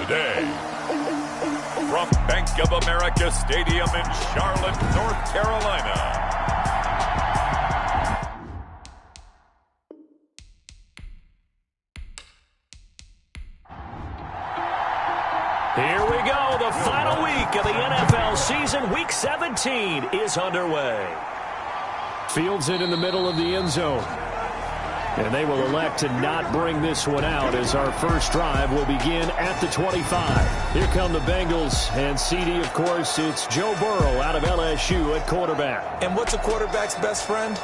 Today, from Bank of America Stadium in Charlotte, North Carolina. Here we go. The final week of the NFL season. Week 17 is underway. Fields it in the middle of the end zone. And they will elect to not bring this one out as our first drive will begin at the 25. Here come the Bengals, and CD, of course, it's Joe Burrow out of LSU at quarterback. And what's a quarterback's best friend?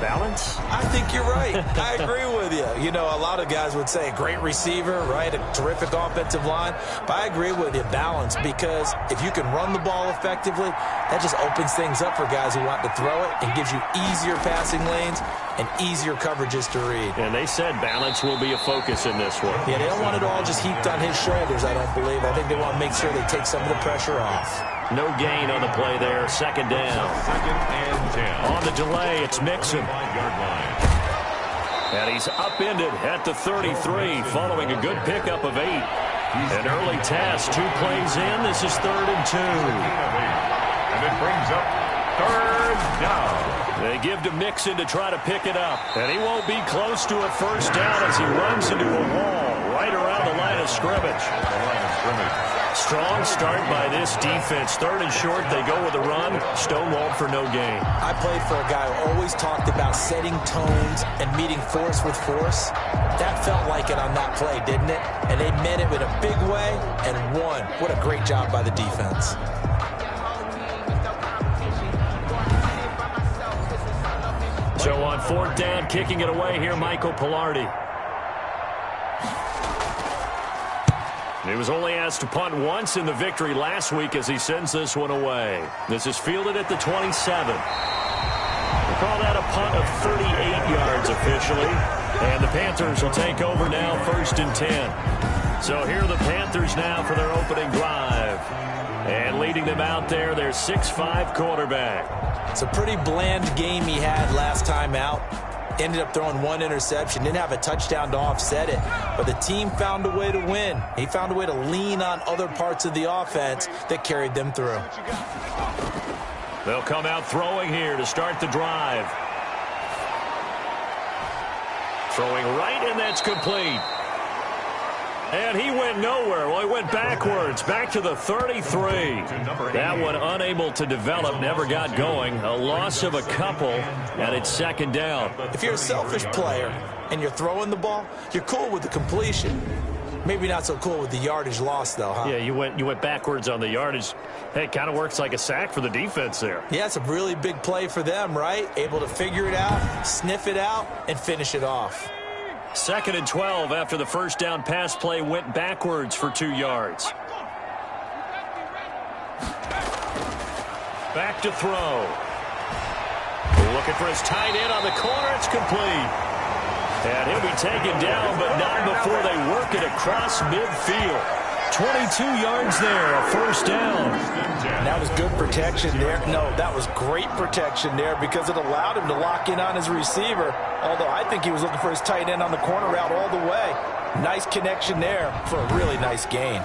Balance? I think you're right. I agree with you. You know, a lot of guys would say a great receiver, right? A terrific offensive line. But I agree with you, balance, because if you can run the ball effectively, that just opens things up for guys who want to throw it and gives you easier passing lanes and easier coverages to read. And they said balance will be a focus in this one. Yeah, they don't want it all just heaped on his shoulders, I don't believe. I think they want to make sure they take some of the pressure off. No gain on the play there. Second down. Second and 10. On the delay, it's Mixon. And he's upended at the 33 following a good pickup of 8. An early test. 2 plays in. This is 3rd and 2. And it brings up 3rd down. They give to Mixon to try to pick it up. And he won't be close to a first down as he runs into a wall right around the line of scrimmage. Strong start by this defense. 3rd and short, they go with a run. Stonewalled for no gain. I played for a guy who always talked about setting tones and meeting force with force. That felt like it on that play, didn't it? And they met it in a big way and won. What a great job by the defense. So on 4th down, kicking it away here, Michael Pilardi. He was only asked to punt once in the victory last week as he sends this one away. This is fielded at the 27. We call that a punt of 38 yards officially. And the Panthers will take over now, 1st and 10. So here are the Panthers now for their opening drive. And leading them out there, their 6'5" quarterback. It's a pretty bland game he had last time out. Ended up throwing 1 interception. Didn't have a touchdown to offset it. But the team found a way to win. He found a way to lean on other parts of the offense that carried them through. They'll come out throwing here to start the drive. Throwing right, and that's complete. And he went nowhere. Well, he went backwards, back to the 33. That one unable to develop, never got going. A loss of a couple, and it's 2nd down. If you're a selfish player and you're throwing the ball, you're cool with the completion. Maybe not so cool with the yardage loss, though, huh? Yeah, you went backwards on the yardage. Hey, it kind of works like a sack for the defense there. Yeah, it's a really big play for them, right? Able to figure it out, sniff it out, and finish it off. 2nd and 12 after the first down pass play went backwards for 2 yards. Back to throw. Looking for his tight end on the corner. It's complete. And he'll be taken down, but not before they work it across midfield. 22 yards there, a 1st down. That was good protection there. No, that was great protection there because it allowed him to lock in on his receiver. Although I think he was looking for his tight end on the corner route all the way. Nice connection there for a really nice gain.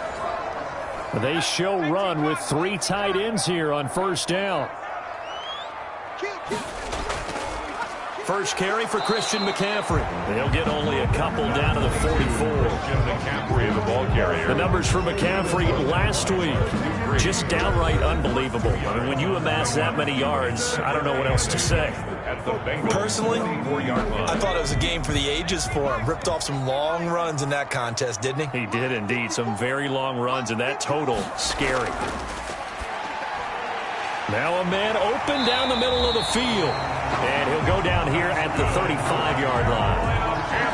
They show run with 3 tight ends here on 1st down. First carry for Christian McCaffrey. They'll get only a couple down to the 44. McCaffrey, the ball carrier. The numbers for McCaffrey last week, just downright unbelievable. I mean, when you amass that many yards, I don't know what else to say. Personally, I thought it was a game for the ages for him. Ripped off some long runs in that contest, didn't he? He did indeed. Some very long runs, and that total, scary. Now a man open down the middle of the field. And he'll go down here at the 35-yard line.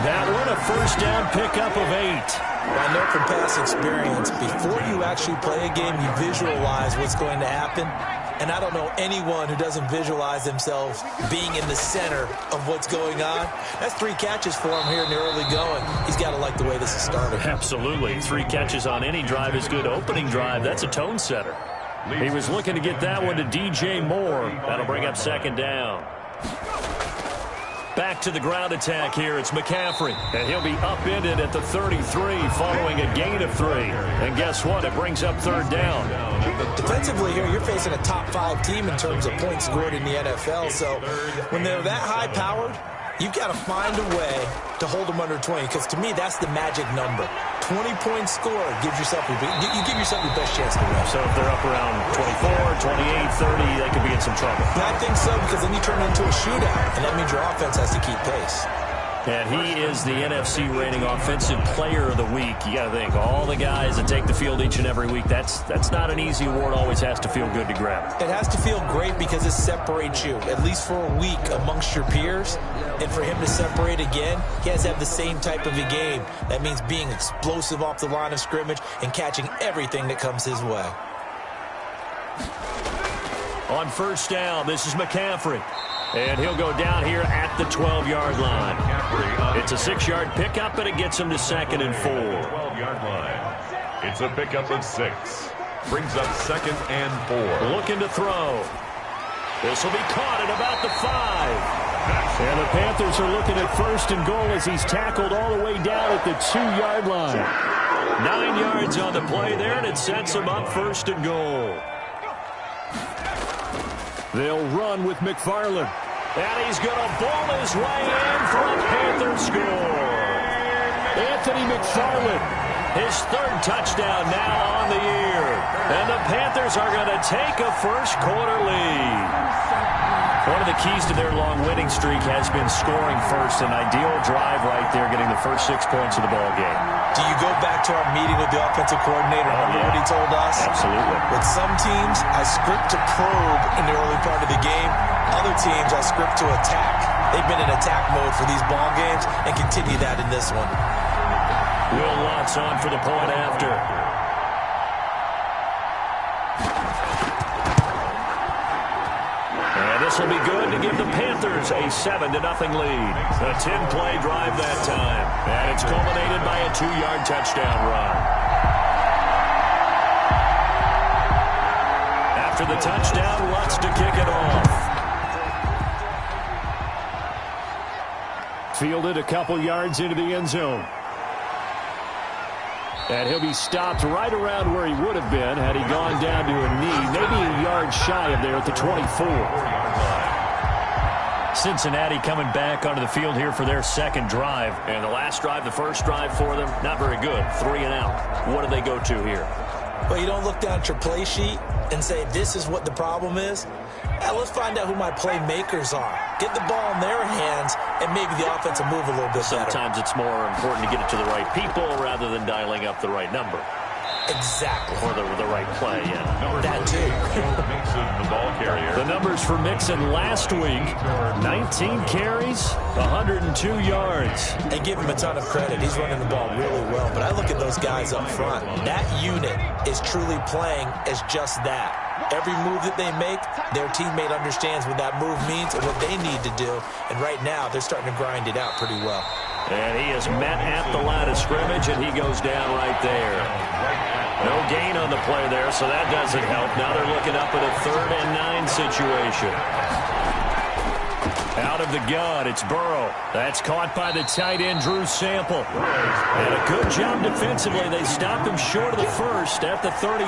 That one, a first down pickup of 8. I know from past experience, before you actually play a game, you visualize what's going to happen. And I don't know anyone who doesn't visualize themselves being in the center of what's going on. That's 3 catches for him here in the early going. He's got to like the way this is started. Absolutely. 3 catches on any drive is good. Opening drive, that's a tone setter. He was looking to get that one to DJ Moore. That'll bring up 2nd down. Back to the ground attack here. It's McCaffrey. And he'll be upended at the 33 following a gain of 3. And guess what? It brings up third down. Defensively here, you're facing a top 5 team in terms of points scored in the NFL. So when they're that high-powered, you've got to find a way to hold them under 20, because to me, that's the magic number. 20 points scored gives yourself you give yourself your best chance to win. So if they're up around 24, 28, 30, they could be in some trouble. I think so, because then you turn it into a shootout, and that means your offense has to keep pace. And he is the NFC rating Offensive Player of the Week. You got to think, all the guys that take the field each and every week, that's not an easy award. Always has to feel good to grab. It has to feel great because it separates you, at least for a week, amongst your peers. And for him to separate again, he has to have the same type of a game. That means being explosive off the line of scrimmage and catching everything that comes his way. On first down, this is McCaffrey. And he'll go down here at the 12-yard line. It's a 6-yard pickup, and it gets him to 2nd and 4. 12-yard line. It's a pickup of 6. Brings up 2nd and 4. Looking to throw. This will be caught at about the 5. And the Panthers are looking at 1st and goal as he's tackled all the way down at the 2-yard line. 9 yards on the play there, and it sets him up 1st and goal. They'll run with McFarland. And he's going to ball his way in for a Panther score. Anthony McFarland. His 3rd touchdown now on the year. And the Panthers are going to take a first-quarter lead. One of the keys to their long winning streak has been scoring first. An ideal drive right there, getting the first 6 points of the ball game. Do you go back to our meeting with the offensive coordinator? Remember what he told us? Absolutely. With some teams, I script to probe in the early part of the game. Other teams, I script to attack. They've been in attack mode for these ball games and continue that in this one. Will Lutz on for the point after. And this will be good to give the Panthers a 7-0 lead. A 10-play drive that time. And it's culminated by a 2-yard touchdown run. After the touchdown, Lutz to kick it off. Fielded a couple yards into the end zone. And he'll be stopped right around where he would have been had he gone down to a knee, maybe a yard shy of there at the 24. Cincinnati coming back onto the field here for their 2nd drive. And the last drive, the first drive for them, not very good. 3 and out. What do they go to here? Well, you don't look down at your play sheet and say, this is what the problem is. Let's find out who my playmakers are. Get the ball in their hands, and maybe the offense will move a little bit better. Sometimes it's more important to get it to the right people rather than dialing up the right number. Exactly. Or the right play, yeah. That too. Mixon, the ball carrier. The numbers for Mixon last week, 19 carries, 102 yards. And give him a ton of credit. He's running the ball really well. But I look at those guys up front. That unit is truly playing as just that. Every move that they make, their teammate understands what that move means and what they need to do. And right now, they're starting to grind it out pretty well. And he is met at the line of scrimmage, and he goes down right there. No gain on the play there, so that doesn't help. Now they're looking up at a 3rd and 9 situation. Out of the gun, it's Burrow. That's caught by the tight end, Drew Sample. And a good job defensively. They stopped him short of the 1st at the 32.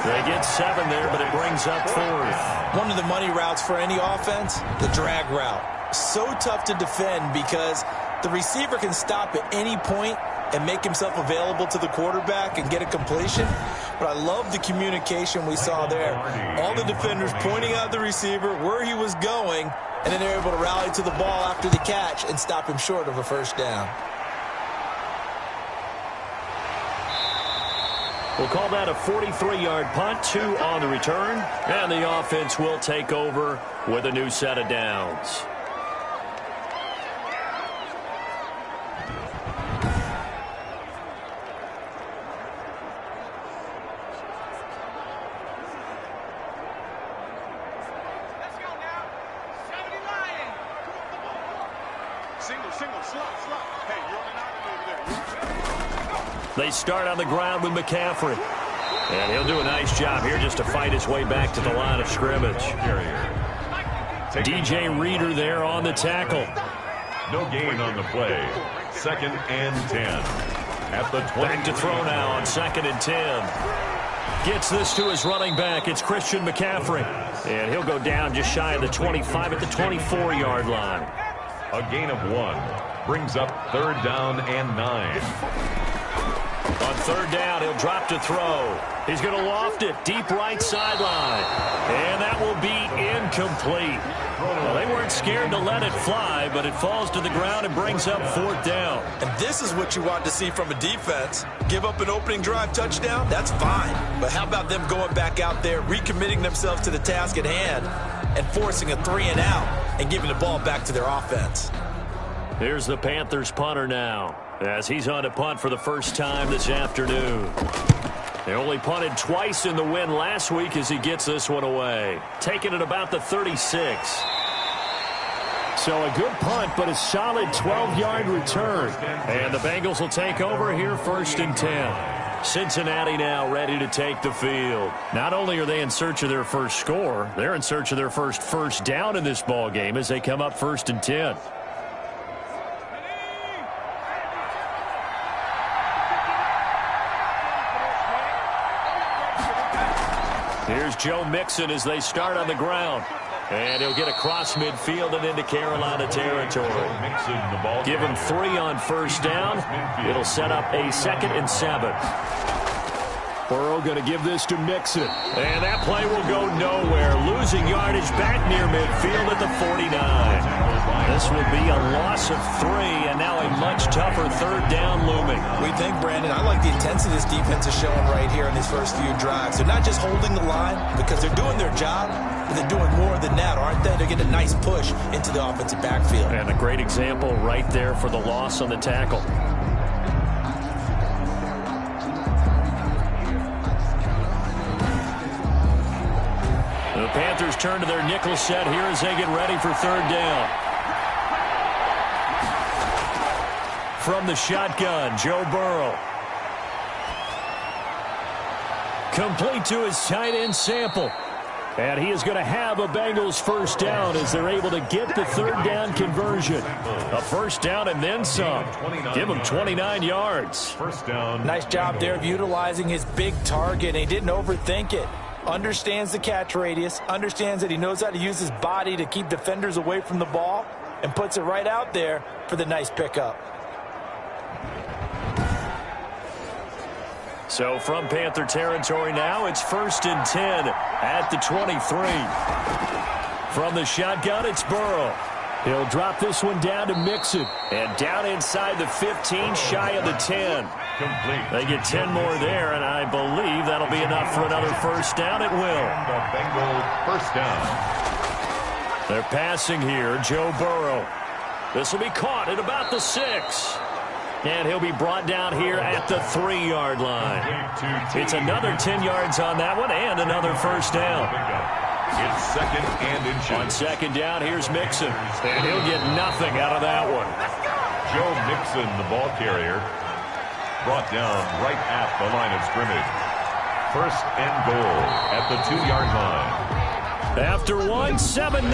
They get 7 there, but it brings up 4th. One of the money routes for any offense, the drag route. So tough to defend because the receiver can stop at any point and make himself available to the quarterback and get a completion. But I love the communication we saw there. All the defenders pointing out the receiver, where he was going, and then they're able to rally to the ball after the catch and stop him short of a 1st down. We'll call that a 43-yard punt, 2 on the return, and the offense will take over with a new set of downs. They start on the ground with McCaffrey. And he'll do a nice job here just to fight his way back to the line of scrimmage. DJ Reader there on the tackle. No gain on the play. 2nd and 10. At the 20. Back to throw now on 2nd and 10. Gets this to his running back. It's Christian McCaffrey. And he'll go down just shy of the 25 at the 24-yard line. A gain of 1. Brings up 3rd down and 9. On 3rd down, he'll drop to throw. He's going to loft it deep right sideline. And that will be incomplete. Well, they weren't scared to let it fly, but it falls to the ground and brings up 4th down. And this is what you want to see from a defense. Give up an opening drive touchdown, that's fine. But how about them going back out there, recommitting themselves to the task at hand, and forcing a 3 and out and giving the ball back to their offense. Here's the Panthers punter now, as he's on to punt for the first time this afternoon. They only punted twice in the win last week as he gets this one away. Taking it about the 36. So a good punt, but a solid 12-yard return. And the Bengals will take over here 1st and 10. Cincinnati now ready to take the field. Not only are they in search of their first score, they're in search of their first down in this ball game as they come up 1st and 10. Here's Joe Mixon as they start on the ground. And he'll get across midfield and into Carolina territory. Give him 3 on 1st down. It'll set up a 2nd and 7. Burrow going to give this to Mixon. And that play will go nowhere. Losing yardage back near midfield at the 49. This will be a loss of 3, and now a much tougher 3rd down looming. We think, Brandon, I like the intensity this defense is showing right here in these first few drives. They're not just holding the line because they're doing their job, but they're doing more than that, aren't they? They're getting a nice push into the offensive backfield. And a great example right there for the loss on the tackle. The Panthers turn to their nickel set here as they get ready for 3rd down. From the shotgun, Joe Burrow. Complete to his tight end Sample. And he is going to have a Bengals 1st down as they're able to get the 3rd down conversion. A 1st down and then some. Give him 29 yards. 1st down. Nice job there of utilizing his big target. And he didn't overthink it. Understands the catch radius. Understands that he knows how to use his body to keep defenders away from the ball. And puts it right out there for the nice pickup. So from Panther territory now, it's 1st and 10 at the 23. From the shotgun, it's Burrow. He'll drop this one down to Mixon. And down inside the 15, shy of the 10. Complete. They get 10 more there, and I believe that'll be enough for another 1st down. It will. The Bengals 1st down. They're passing here, Joe Burrow. This will be caught at about the 6. And he'll be brought down here at the 3-yard line. It's another 10 yards on that one and another 1st down. It's 2nd and inches. On 2nd down, here's Mixon. And he'll get nothing out of that one. Joe Mixon, the ball carrier, brought down right at the line of scrimmage. 1st and goal at the 2-yard line. After 1, 7-0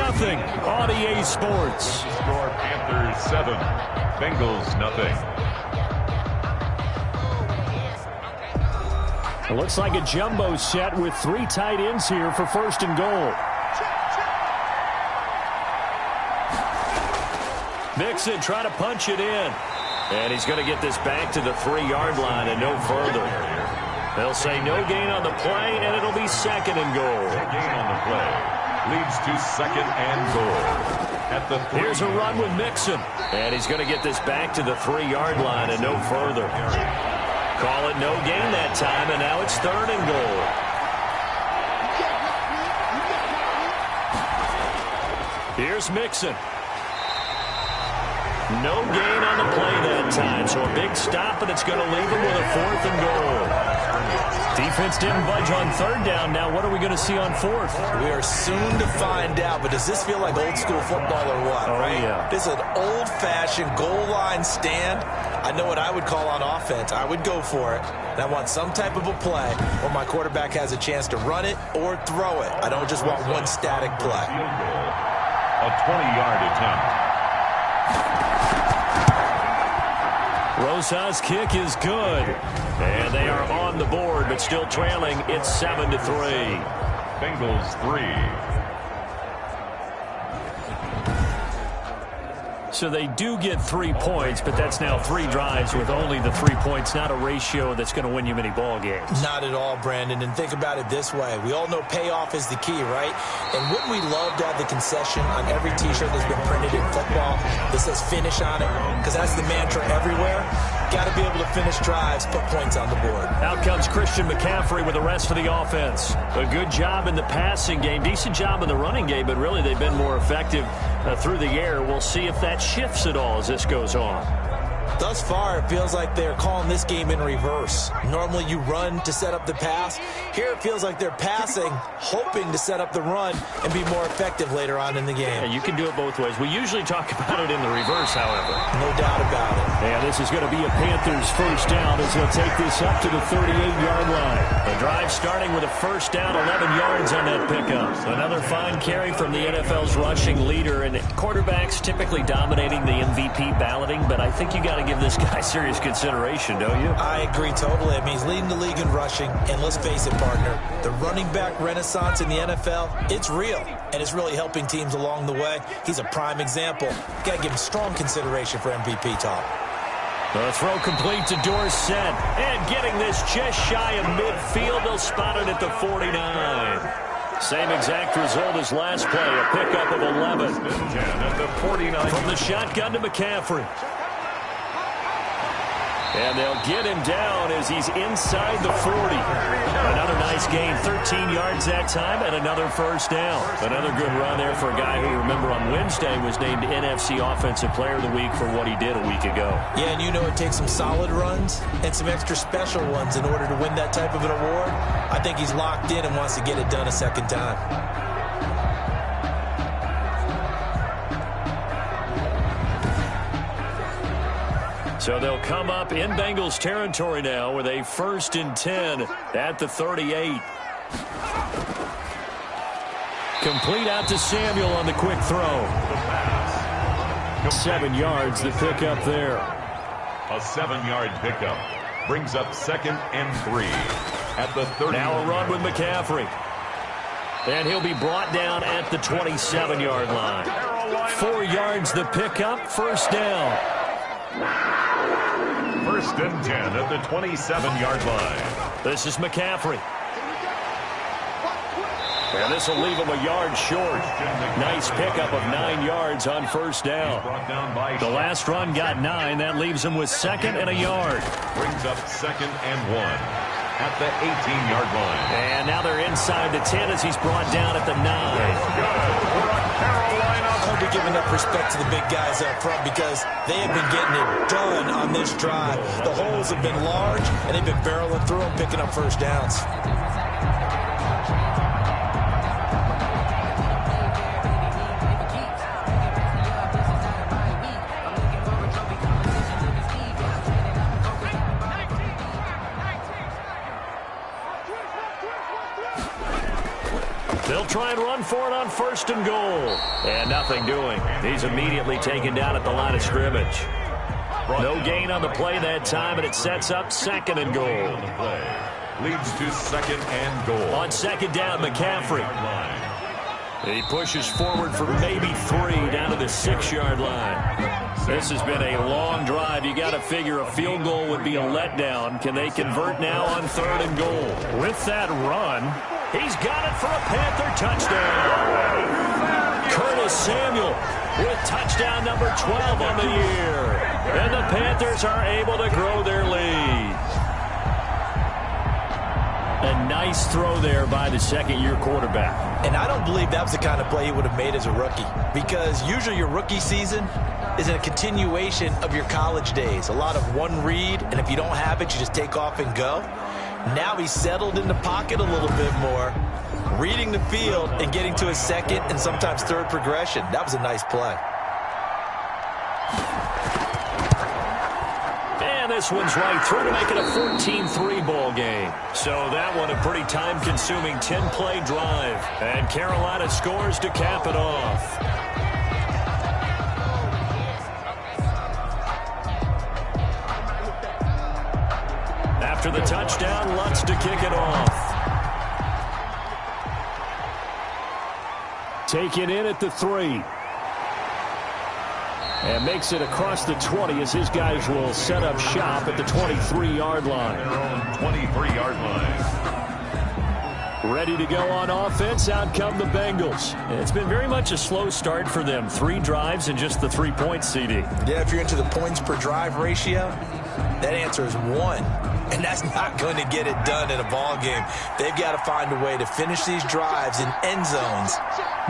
on EA Sports. Score Panthers 7, Bengals 0. It looks like a jumbo set with 3 tight ends here for 1st and goal. Mixon trying to punch it in. And he's going to get this back to the 3-yard line and no further. They'll say no gain on the play, and it'll be 2nd and goal. No gain on the play. Leads to 2nd and goal. At the 3. Here's a run with Mixon. And he's going to get this back to the 3-yard line and no further. Call it no gain that time, and now it's 3rd and goal. Here's Mixon. No gain on the play that time, so a big stop, and it's going to leave him with a 4th and goal. Defense didn't budge on 3rd down. Now what are we going to see on 4th? We are soon to find out, but does this feel like old school football or what? Oh, right? yeah. This is an old-fashioned goal line stand. I know what I would call on offense. I would go for it. And I want some type of a play where my quarterback has a chance to run it or throw it. I don't just want one static play. A 20-yard attempt. Rosa's kick is good. And they are on the board, but still trailing. It's 7-3. Bengals 3. So they do get 3 points, but that's now 3 drives with only the 3 points, not a ratio that's going to win you many ball games. Not at all, Brandon. And think about it this way. We all know payoff is the key, right? And wouldn't we love to have the concession on every T-shirt that's been printed in football that says finish on it? Because that's the mantra everywhere. Got to be able to finish drives, put points on the board. Out comes Christian McCaffrey with the rest of the offense. A good job in the passing game, decent job in the running game, but really they've been more effective through the air. We'll see if that shifts at all as this goes on. Thus far, it feels like they're calling this game in reverse. Normally you run to set up the pass. Here it feels like they're passing, hoping to set up the run and be more effective later on in the game. Yeah, you can do it both ways. We usually talk about it in the reverse, however. No doubt about it. And this is going to be a Panthers first down as they'll take this up to the 38-yard line. The drive starting with a first down, 11 yards on that pickup. Another fine carry from the NFL's rushing leader, and quarterbacks typically dominating the MVP balloting, but I think you got to give this guy serious consideration, don't you? I agree totally. I mean, he's leading the league in rushing, and let's face it, partner, the running back renaissance in the NFL, it's real, and it's really helping teams along the way. He's a prime example. Got to give him strong consideration for MVP talk. The throw complete to Dorsett, and getting this just shy of midfield. They'll spot it at the 49. Same exact result as last play, a pickup of 11. At the 49. From the shotgun to McCaffrey. And they'll get him down as he's inside the 40. Another nice gain, 13 yards that time, and another first down. Another good run there for a guy who, remember, on Wednesday was named NFC Offensive Player of the Week for what he did a week ago. Yeah, and you know it takes some solid runs and some extra special ones in order to win that type of an award. I think he's locked in and wants to get it done a second time. So they'll come up in Bengals territory now with a 1st and 10 at the 38. Complete out to Samuel on the quick throw. 7 yards, the pickup there. A 7-yard pickup brings up 2nd and 3 at the 30. Now a run with McCaffrey. And he'll be brought down at the 27-yard line. 4 yards the pickup, first down. 1st and 10 at the 27-yard line. This is McCaffrey. And this will leave him a yard short. Nice pickup of 9 yards on first down. The last run got 9. That leaves him with 2nd and a yard. Brings up 2nd and 1 at the 18-yard line. And now they're inside the 10 as he's brought down at the 9. I'll be giving up respect to the big guys up front because they have been getting it done on this drive. The holes have been large, and they've been barreling through them, picking up first downs. They'll try and run for it on 1st and goal. And nothing doing. He's immediately taken down at the line of scrimmage. No gain on the play that time, and it sets up 2nd and goal. Leads to 2nd and goal. On 2nd down, McCaffrey. He pushes forward for maybe 3 down to the 6-yard line. This has been a long drive. You got to figure a field goal would be a letdown. Can they convert now on 3rd and goal? With that run, he's got it for a Panther touchdown. Curtis Samuel with touchdown number 12 on the year. And the Panthers are able to grow their lead. A nice throw there by the second-year quarterback. And I don't believe that was the kind of play he would have made as a rookie, because usually your rookie season is a continuation of your college days. A lot of one read, and if you don't have it, you just take off and go. Now he's settled in the pocket a little bit more, reading the field and getting to his 2nd and sometimes 3rd progression. That was a nice play. And this one's right through to make it a 14-3 ball game. So that one a pretty time-consuming 10-play drive. And Carolina scores to cap it off. After the touchdown, Lutz to kick it off. Taken in at the 3. And makes it across the 20 as his guys will set up shop at the 23-yard line. Their own 23-yard line. Ready to go on offense. Out come the Bengals. It's been very much a slow start for them. 3 drives and just the 3 points, CD. Yeah, if you're into the points per drive ratio, that answer is 1. And that's not going to get it done in a ball game. They've got to find a way to finish these drives in end zones,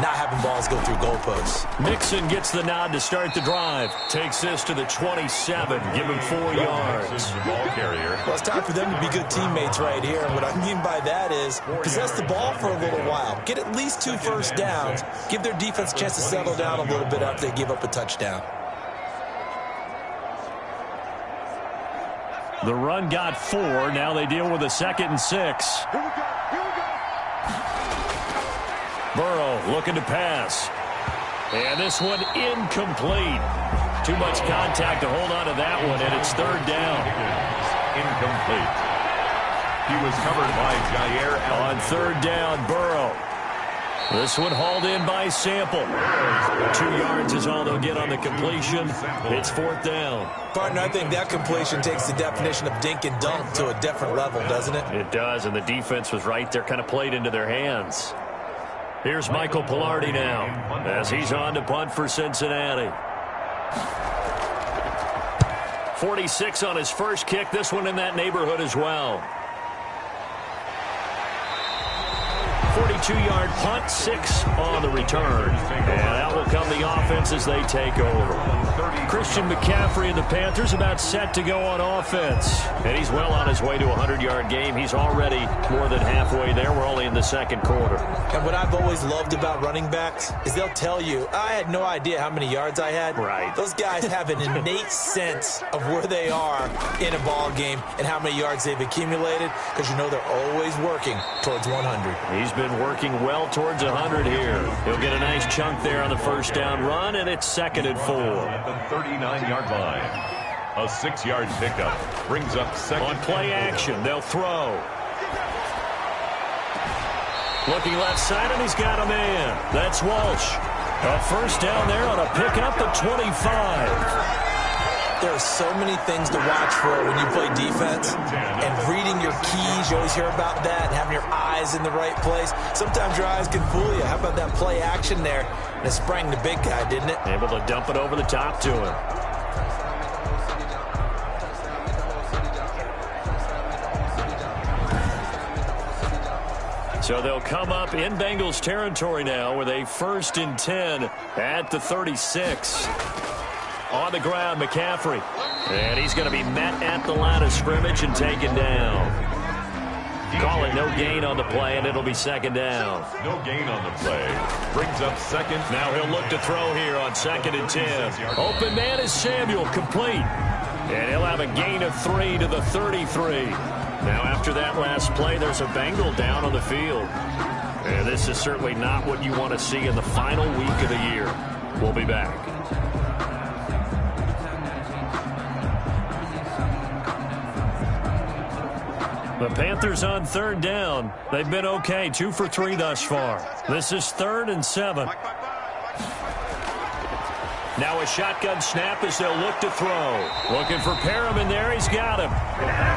not having balls go through goalposts. Mixon gets the nod to start the drive. Takes this to the 27. Give him 4 yards. The ball carrier. Well, it's time for them to be good teammates right here. And what I mean by that is possess the ball for a little while. Get at least 2 first downs. Give their defense a chance to settle down a little bit after they give up a touchdown. The run got 4. Now they deal with a 2nd and 6. Burrow looking to pass. And this one incomplete. Too much contact to hold on to that one, and it's 3rd down. Incomplete. He was covered by Jair Allen. On 3rd down, Burrow. This one hauled in by Sample. 2 yards is all they'll get on the completion. It's 4th down. Partner, I think that completion takes the definition of dink and dunk to a different level, doesn't it? It does, and the defense was right there, kind of played into their hands. Here's Michael Pilardi now as he's on to punt for Cincinnati. 46 on his first kick. This one in that neighborhood as well. 42-yard punt, 6 on the return. And out will come the offense as they take over. Christian McCaffrey and the Panthers about set to go on offense. And he's well on his way to a 100-yard game. He's already more than halfway there. We're only in the 2nd quarter. And what I've always loved about running backs is they'll tell you, I had no idea how many yards I had. Right. Those guys have an innate sense of where they are in a ball game and how many yards they've accumulated because you know they're always working towards 100. He's been working well towards 100 here. He'll get a nice chunk there on the 1st down run, and it's 2nd and 4. At the 39-yard line. A 6-yard pickup brings up 2nd. On play action, they'll throw. Looking left side, and he's got a man. That's Walsh. A 1st down there on a pickup at 25. There are so many things to watch for when you play defense. And reading your keys, you always hear about that, and having your eyes in the right place. Sometimes your eyes can fool you. How about that play action there? And it sprang the big guy, didn't it? Able to dump it over the top to him. So they'll come up in Bengals territory now with a 1st and 10 at the 36. On the ground, McCaffrey. And he's going to be met at the line of scrimmage and taken down. Call it no gain on the play, and it'll be 2nd down. No gain on the play. Brings up 2nd. Now he'll look to throw here on 2nd and 10. Open man is Samuel, complete. And he'll have a gain of 3 to the 33. Now after that last play, there's a Bengal down on the field. And this is certainly not what you want to see in the final week of the year. We'll be back. The Panthers on 3rd down. They've been okay, 2 for 3 thus far. This is 3rd and 7. Now a shotgun snap as they'll look to throw. Looking for Perriman there. He's got him.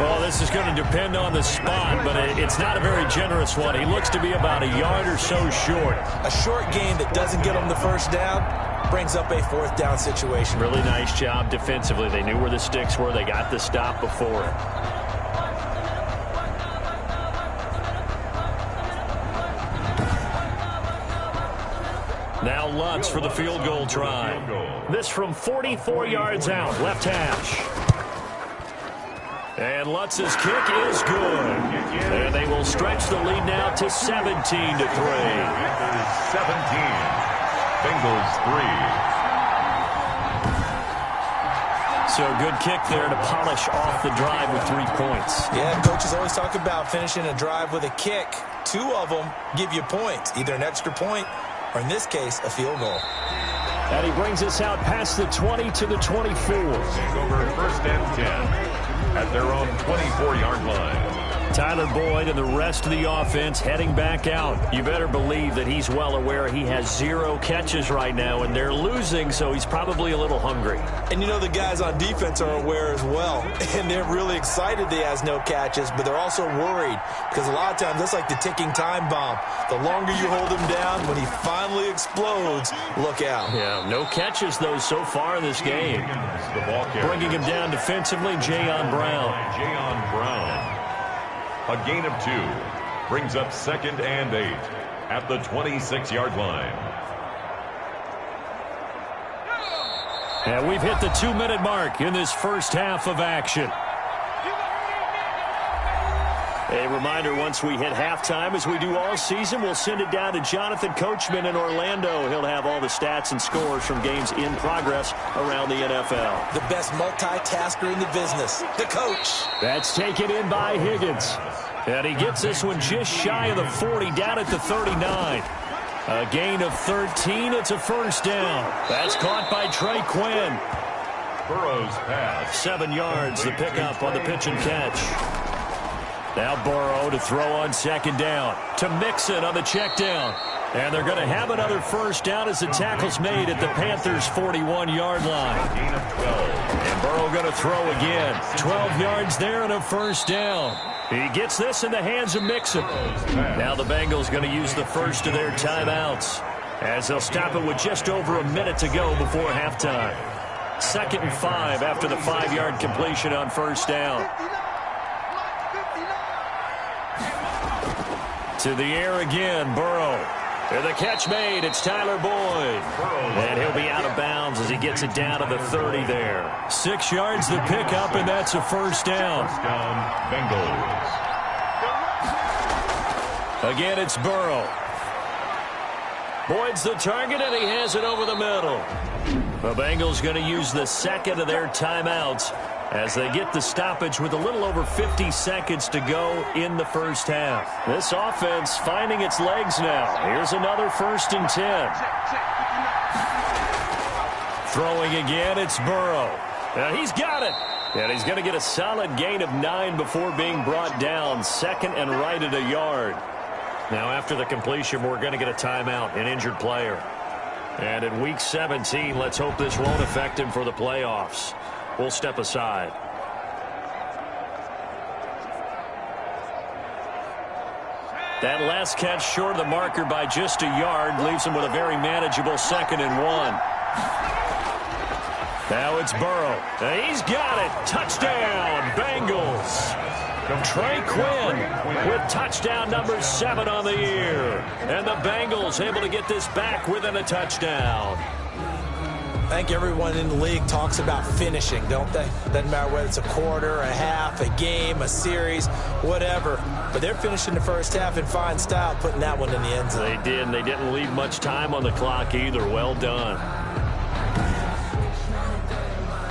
Well, this is going to depend on the spot, but it's not a very generous one. He looks to be about a yard or so short. A short gain that doesn't get him the 1st down brings up a 4th down situation. Really nice job defensively. They knew where the sticks were. They got the stop before it. Now Lutz for the field goal try. This from 44 yards out, left hash. And Lutz's kick is good. And they will stretch the lead now to 17 to 3. 17. Bengals 3. So good kick there to polish off the drive with 3 points. Yeah, coaches always talk about finishing a drive with a kick. 2 of them give you points, either an extra point or in this case, a field goal. And he brings us out past the 20 to the 24. Over 1st and 10. at their own 24-yard line. Tyler Boyd and the rest of the offense heading back out. You better believe that he's well aware he has 0 catches right now, and they're losing, so he's probably a little hungry. And you know the guys on defense are aware as well, and they're really excited he has no catches, but they're also worried because a lot of times that's like the ticking time bomb. The longer you hold him down, when he finally explodes, look out. Yeah, no catches, though, so far in this game. Bringing him down defensively, Jayon Brown. Jayon Brown. A gain of 2 brings up 2nd and 8 at the 26-yard line. And we've hit the 2-minute mark in this first half of action. A reminder, once we hit halftime, as we do all season, we'll send it down to Jonathan Coachman in Orlando. He'll have all the stats and scores from games in progress around the NFL. The best multitasker in the business, the coach. That's taken in by Higgins. And he gets this one just shy of the 40, down at the 39. A gain of 13. It's a first down. That's caught by Trey Quinn. Burrow's pass. 7 yards, the pickup on the pitch and catch. Now Burrow to throw on 2nd down. To Mixon on the check down. And they're going to have another first down as the tackle's made at the Panthers' 41-yard line. Gain of 12. And Burrow going to throw again. 12 yards there and a first down. He gets this in the hands of Mixon. Now the Bengals going to use the first of their timeouts as they'll stop it with just over a minute to go before halftime. 2nd and 5 after the 5-yard completion on first down. To the air again, Burrow. And the catch made, it's Tyler Boyd. And he'll be out of bounds as he gets it down to the 30 there. 6 yards the pickup, and that's a first down. First down, Bengals. Again, it's Burrow. Boyd's the target, and he has it over the middle. The Bengals going to use the 2nd of their timeouts as they get the stoppage with a little over 50 seconds to go in the first half. This offense finding its legs now. Here's another 1st and 10. Throwing again, it's Burrow. Now he's got it. And he's going to get a solid gain of 9 before being brought down. 2nd and right at a yard. Now after the completion, we're going to get a timeout, an injured player. And in week 17, let's hope this won't affect him for the playoffs. We'll step aside. That last catch short of the marker by just a yard leaves him with a very manageable 2nd and 1. Now it's Burrow. He's got it. Touchdown, Bengals. Trey Quinn with touchdown number 7 on the year. And the Bengals able to get this back within a touchdown. I think everyone in the league talks about finishing, don't they? Doesn't matter whether it's a quarter, a half, a game, a series, whatever. But they're finishing the first half in fine style, putting that one in the end zone. They did, and they didn't leave much time on the clock either. Well done.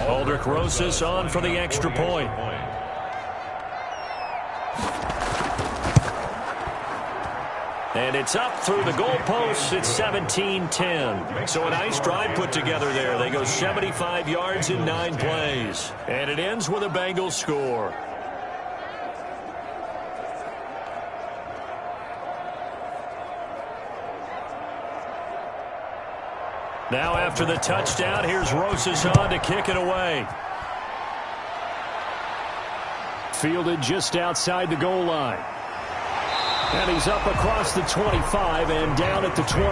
Aldrich Rosas on for the extra point. And it's up through the goalposts. It's 17-10. So a nice drive put together there. They go 75 yards in 9 plays. And it ends with a Bengals score. Now after the touchdown, here's Rosas on to kick it away. Fielded just outside the goal line. And he's up across the 25 and down at the 28.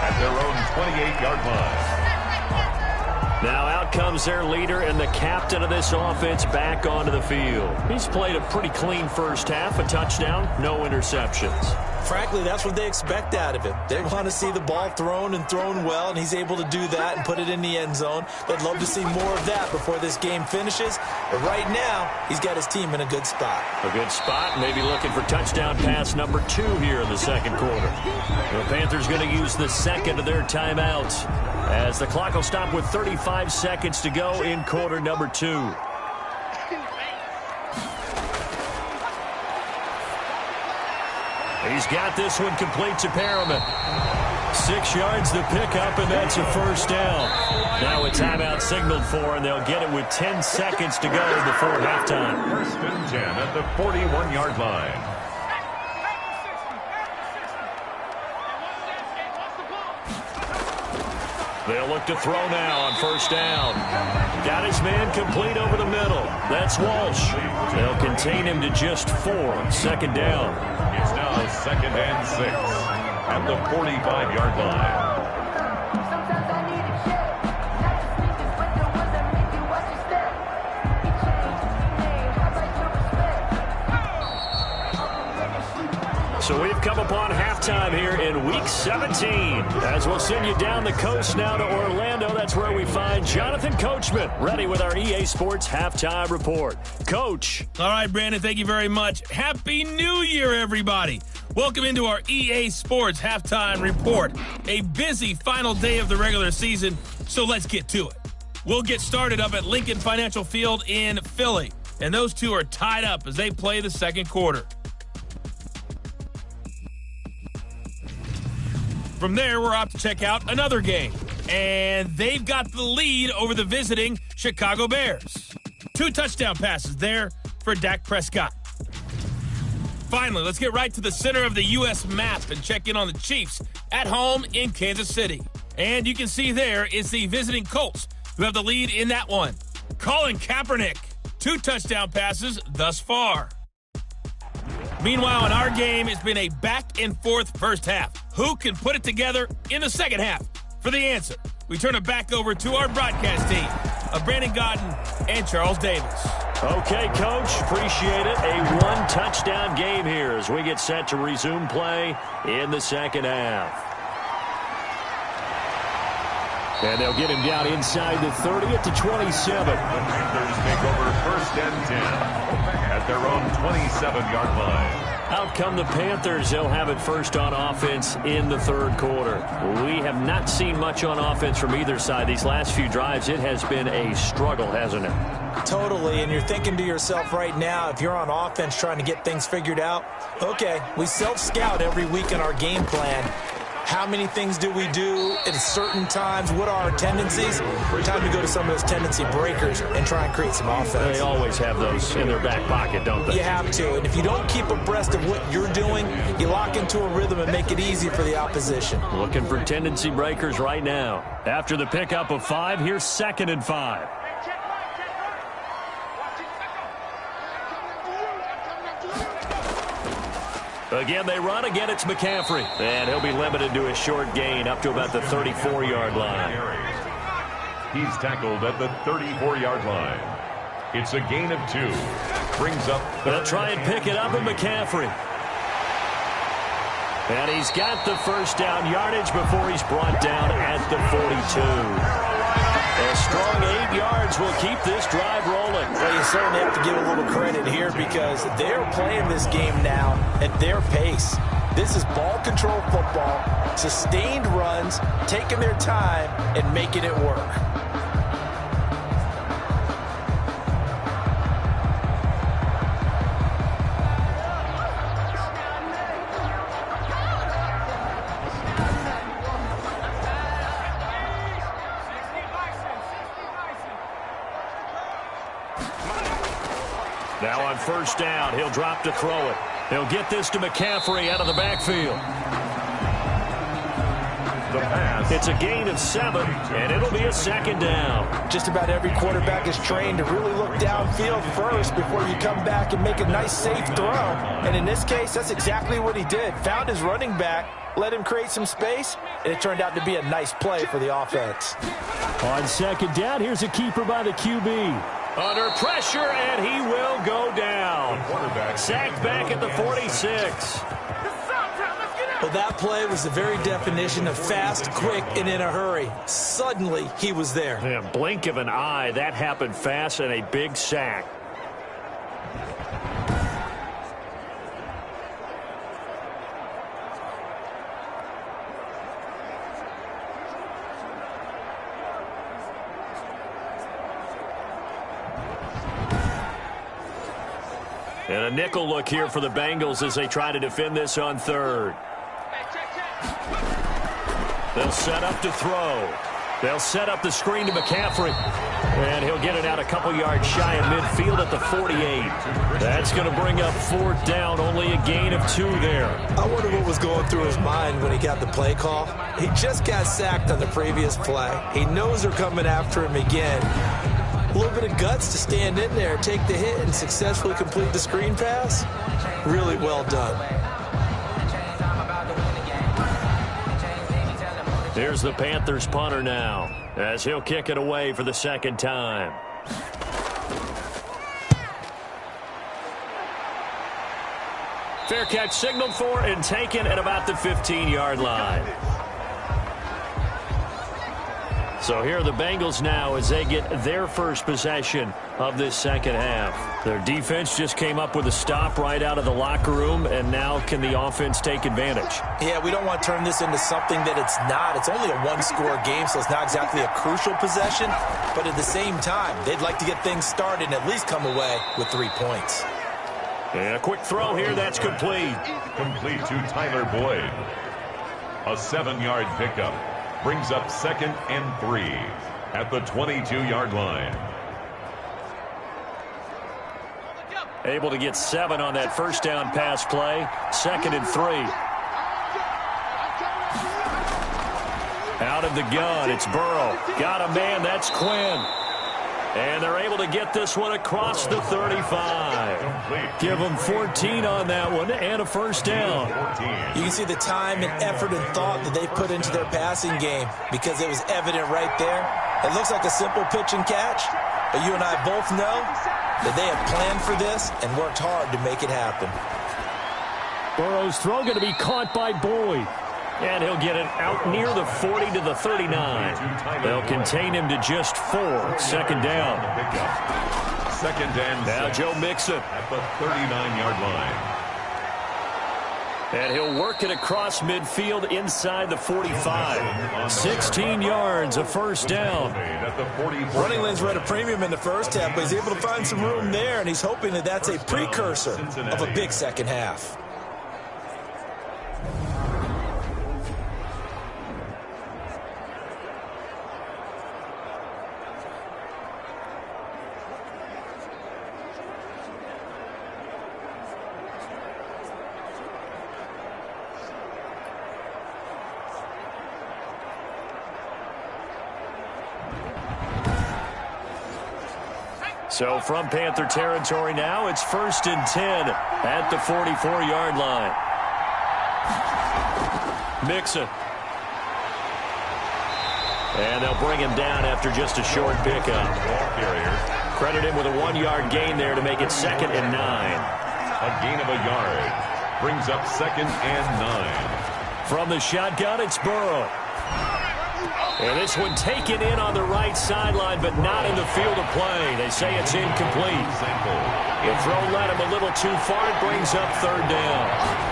At their own 28-yard line. Now out comes their leader and the captain of this offense back onto the field. He's played a pretty clean first half, a touchdown, no interceptions. Frankly, that's what they expect out of him. They want to see the ball thrown and thrown well, and he's able to do that and put it in the end zone. They'd love to see more of that before this game finishes. But right now, he's got his team in a good spot. A good spot, maybe looking for touchdown pass number 2 here in the second quarter. The Panthers going to use the 2nd of their timeouts as the clock will stop with 35 seconds to go in quarter number 2. He's got this one complete to Perriman. 6 yards the pickup, and that's a first down. Now a timeout signaled for, and they'll get it with 10 seconds to go before halftime. First and 10 at the 41-yard line. They'll look to throw now on first down. Got his man complete over the middle. That's Walsh. They'll contain him to just 4. Second down. It's now second and 6 at the 45-yard line. So we've come upon halftime here in Week 17. As we'll send you down the coast now to Orlando, that's where we find Jonathan Coachman, ready with our EA Sports Halftime Report. Coach. All right, Brandon, thank you very much. Happy New Year, everybody. Welcome into our EA Sports Halftime Report. A busy final day of the regular season, so let's get to it. We'll get started up at Lincoln Financial Field in Philly, and those two are tied up as they play the second quarter. From there, we're off to check out another game, and they've got the lead over the visiting Chicago Bears. 2 touchdown passes there for Dak Prescott. Finally, let's get right to the center of the U.S. map and check in on the Chiefs at home in Kansas City. And you can see there is the visiting Colts who have the lead in that one. Colin Kaepernick, 2 touchdown passes thus far. Meanwhile, in our game, it's been a back-and-forth first half. Who can put it together in the second half? For the answer, we turn it back over to our broadcast team of Brandon Godden and Charles Davis. Okay, Coach, appreciate it. A 1-touchdown game here as we get set to resume play in the second half. And they'll get him down inside the 30 at the 27. The Panthers take over first and 10 at their own 27-yard line. Out come the Panthers. They'll have it first on offense in the third quarter. We have not seen much on offense from either side. These last few drives, it has been a struggle, hasn't it? Totally, and you're thinking to yourself right now, if you're on offense trying to get things figured out, okay, we self-scout every week in our game plan. How many things do we do at certain times? What are our tendencies? Time to go to some of those tendency breakers and try and create some offense. They always have those in their back pocket, don't they? You have to. And if you don't keep abreast of what you're doing, you lock into a rhythm and make it easy for the opposition. Looking for tendency breakers right now. After the pickup of 5, here's 2nd and 5. Again, they run. Again, it's McCaffrey. And he'll be limited to a short gain up to about the 34-yard line. He's tackled at the 34-yard line. It's a gain of 2. Brings up They'll try and pick it up with McCaffrey. And he's got the first down yardage before he's brought down at the 42. A strong 8 yards will keep this drive rolling. Well, you certainly have to give a little credit here because they're playing this game now at their pace. This is ball control football, sustained runs, taking their time and making it work. Now on first down, he'll drop to throw it. He'll get this to McCaffrey out of the backfield. the pass. It's a gain of 7, and it'll be a second down. Just about every quarterback is trained to really look downfield first before you come back and make a nice, safe throw. And in this case, that's exactly what he did. Found his running back, let him create some space, and it turned out to be a nice play for the offense. On second down, here's a keeper by the QB. Under pressure, and he will go down. Sacked back at the 46. Well, that play was the very definition of fast, quick, and in a hurry. Suddenly, he was there. Yeah, blink of an eye, that happened fast, and a big sack. And a nickel look here for the Bengals as they try to defend this on third. They'll set up to throw. They'll set up the screen to McCaffrey. And he'll get it out a couple yards shy of midfield at the 48. That's going to bring up fourth down, only a gain of 2 there. I wonder what was going through his mind when he got the play call. He just got sacked on the previous play. He knows they're coming after him again. A little bit of guts to stand in there, take the hit, and successfully complete the screen pass. Really well done. Here's the Panthers punter now, as he'll kick it away for the second time. Fair catch signaled for and taken at about the 15-yard line. So here are the Bengals now as they get their first possession of this second half. Their defense just came up with a stop right out of the locker room, and now can the offense take advantage? Yeah, we don't want to turn this into something that it's not. It's only a one-score game, so it's not exactly a crucial possession. But at the same time, they'd like to get things started and at least come away with 3 points. And a quick throw here, that's complete. Complete to Tyler Boyd. A 7-yard pickup. Brings up 2nd and 3 at the 22-yard line. Able to get 7 on that first down pass play. 2nd and 3. Out of the gun, it's Burrow. Got a man, that's Quinn. And they're able to get this one across the 35. Give them 14 on that one and a first down. You can see the time and effort and thought that they put into their passing game because it was evident right there. It looks like a simple pitch and catch, but you and I both know that they have planned for this and worked hard to make it happen. Burrow's throw going to be caught by Boyd. And he'll get it out near the 40 to the 39. They'll contain him to just 4. Second down. Second and now 6 Joe Mixon at the 39-yard line. And he'll work it across midfield inside the 45. 16 yards, a first down. Running lanes were at a premium in the first half, but he's able to find some room there, and he's hoping that that's a precursor of a big second half. So from Panther territory now, it's 1st and 10 at the 44-yard line. Mixon. And they'll bring him down after just a short pickup. Credit him with a 1-yard gain there to make it 2nd and 9. A gain of a yard. Brings up 2nd and 9. From the shotgun, it's Burrow. And this one taken in on the right sideline, but not in the field of play. They say it's incomplete. The throw led him a little too far. It brings up 3rd down.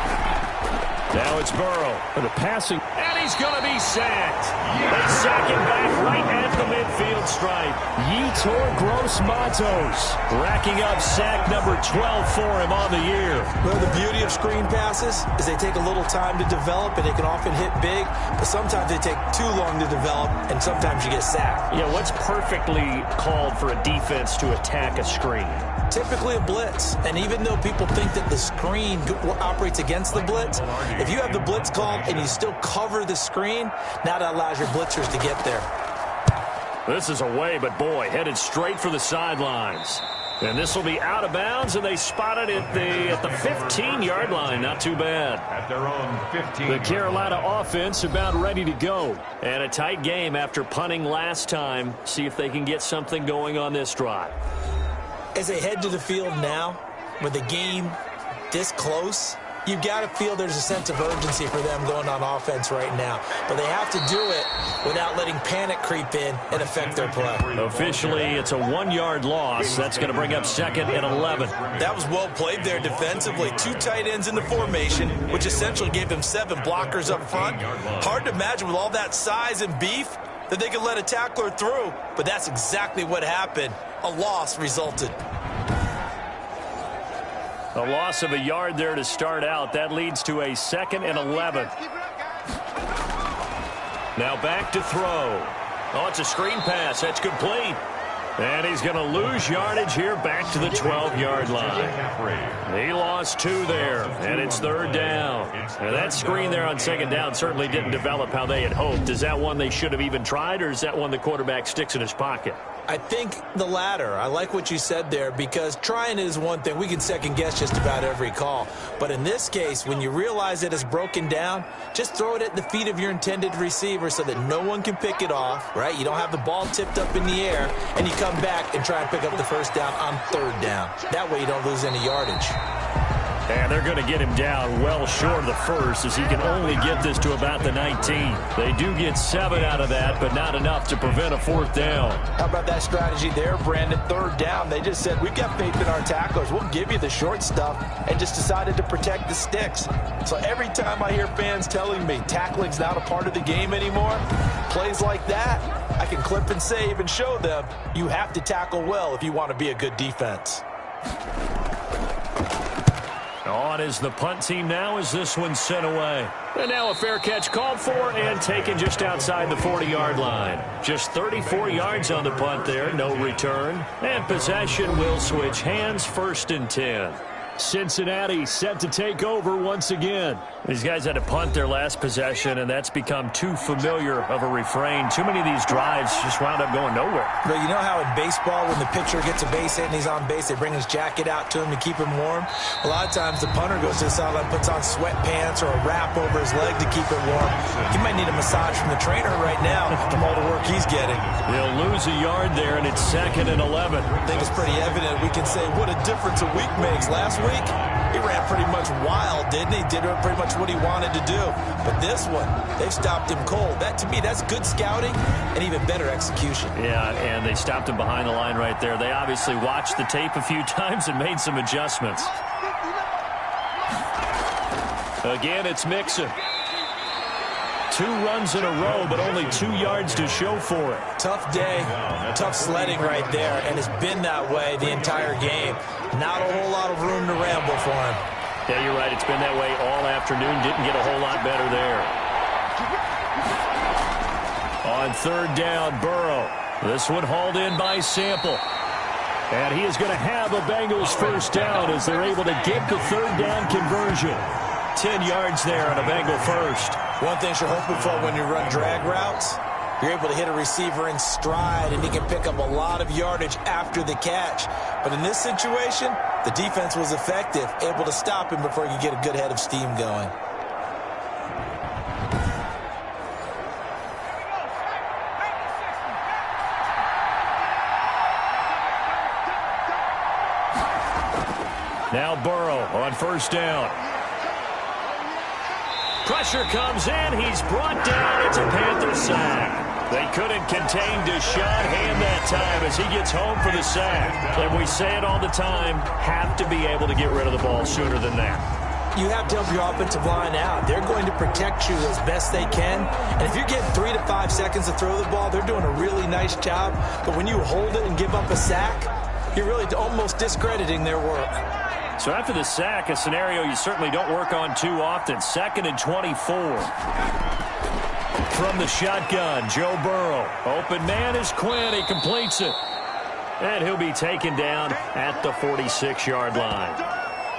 Now it's Burrow for the passing. And he's going to be sacked. They sack him back right at the midfield stripe. Yetur Gross-Matos racking up sack number 12 for him on the year. Well, the beauty of screen passes is they take a little time to develop, and they can often hit big, but sometimes they take too long to develop, and sometimes you get sacked. Yeah, what's perfectly called for a defense to attack a screen? Typically a blitz, and even though people think that the screen operates against the blitz, if you have the blitz called and you still cover the screen, now that allows your blitzers to get there. This is away, but boy, headed straight for the sidelines. And this will be out of bounds, and they spot it at the 15-yard line. Not too bad. At their own 15. The Carolina offense about ready to go. And a tight game after punting last time. See if they can get something going on this drive. As they head to the field now, with the game this close, you've got to feel there's a sense of urgency for them going on offense right now. But they have to do it without letting panic creep in and affect their play. Officially, it's a 1-yard loss. That's going to bring up 2nd and 11. That was well played there defensively. 2 tight ends in the formation, which essentially gave them 7 blockers up front. Hard to imagine with all that size and beef that they could let a tackler through, but that's exactly what happened. A loss resulted. A loss of a yard there to start out. That leads to a 2nd and 11. Now back to throw. Oh, it's a screen pass. That's complete. And he's going to lose yardage here back to the 12-yard line. He lost 2 there, and it's 3rd down. And that screen there on 2nd down certainly didn't develop how they had hoped. Is that one they should have even tried, or is that one the quarterback sticks in his pocket? I think the latter. I like what you said there, because trying is one thing. We can second-guess just about every call. But in this case, when you realize that it's broken down, just throw it at the feet of your intended receiver so that no one can pick it off, right? You don't have the ball tipped up in the air, and you come back and try and pick up the 1st down on 3rd down. That way you don't lose any yardage. And they're going to get him down well short of the 1st, as he can only get this to about the 19. They do get 7 out of that, but not enough to prevent a 4th down. How about that strategy there, Brandon? 3rd down, they just said, we've got faith in our tacklers. We'll give you the short stuff, and just decided to protect the sticks. So every time I hear fans telling me tackling's not a part of the game anymore, plays like that, I can clip and save and show them you have to tackle well if you want to be a good defense. On is the punt team now as this one's sent away. And now a fair catch called for and taken just outside the 40-yard line. Just 34 yards on the punt there, no return. And possession will switch hands, 1st and 10. Cincinnati set to take over once again. These guys had to punt their last possession, and that's become too familiar of a refrain. Too many of these drives just wound up going nowhere. But you know how in baseball, when the pitcher gets a base hit and he's on base, they bring his jacket out to him to keep him warm? A lot of times the punter goes to the sideline, puts on sweatpants or a wrap over his leg to keep it warm. He might need a massage from the trainer right now from all the work he's getting. He'll lose a yard there, and it's 2nd and 11. I think it's pretty evident. We can say what a difference a week makes. Last week, he ran pretty much wild, didn't he? Did pretty much what he wanted to do. But this one, they've stopped him cold. That, to me, that's good scouting and even better execution. Yeah, and they stopped him behind the line right there. They obviously watched the tape a few times and made some adjustments. Again, it's Mixon. 2 runs in a row, but only 2 yards to show for it. Tough day, tough sledding right there, and it's been that way the entire game. Not a whole lot of room to ramble for him. Yeah, you're right. It's been that way all afternoon. Didn't get a whole lot better there. On 3rd down, Burrow. This one hauled in by Sample. And he is going to have a Bengals 1st down as they're able to get the 3rd down conversion. 10 yards there on a Bengal 1st. One thing you're hoping for when you run drag routes, you're able to hit a receiver in stride, and he can pick up a lot of yardage after the catch. But in this situation, the defense was effective, able to stop him before he could get a good head of steam going. Now Burrow on 1st down. Pressure comes in. He's brought down. It's a Panther sack. They couldn't contain Deshaun Hand that time as he gets home for the sack. And we say it all the time, have to be able to get rid of the ball sooner than that. You have to help your offensive line out. They're going to protect you as best they can. And if you're getting 3 to 5 seconds to throw the ball, they're doing a really nice job. But when you hold it and give up a sack, you're really almost discrediting their work. So after the sack, a scenario you certainly don't work on too often. 2nd and 24. From the shotgun, Joe Burrow. Open man is Quinn. He completes it. And he'll be taken down at the 46-yard line.